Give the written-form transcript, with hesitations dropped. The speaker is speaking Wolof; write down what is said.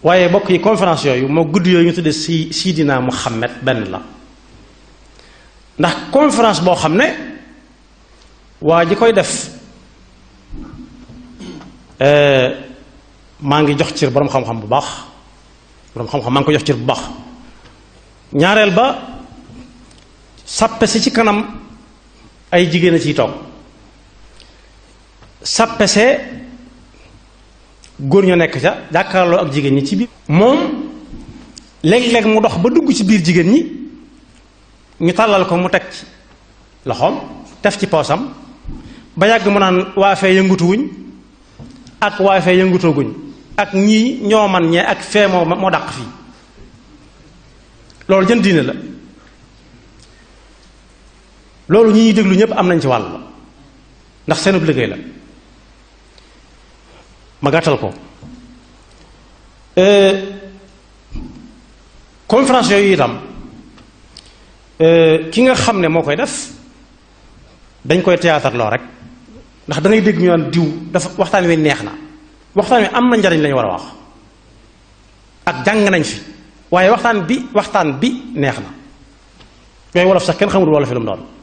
waaye bokk yi conférence yooyu moo gudd yooyu ñu tudde Sidina Muhammad benn la ndax conférence boo xam ne waa ji koy def maa ngi jox cër boroom xam-xam bu baax boroom xam-xam maa ngi ko jox cër bu baax ñaareel ba sàppe si ci kanam ay jigéen a ciy toog sàppe see góor ñoo nekk ca jàkkaarloo ak jigéen ñi ci biir moom léeg-léeg mu dox ba dugg ci biir jigéen ñi ñu tàllal ko mu teg ci loxoom def ci poosam ba yàgg mu naan waa fee yëngutuwuñ ak waa fee yëngutooguñ ak ñii ñoo man ñee ak fee moo dàq fii loolu jën diine la loolu ñi ñuy déglu ñëpp am nañ ci wàll la ndax seenub liggéey la ma gàttal ko conférence yooyu itam ki nga xam ne moo koy def dañ koy théâtre loo rek ndax da ngay dégg ñu naan diw dafa waxtaan wi neex na waxtaan wi am na njariñ lañu war a wax ak jàng nañ fi waaye waxtaan bi neex na yooyu wolof sax kenn xamul wolof fi lu mu doon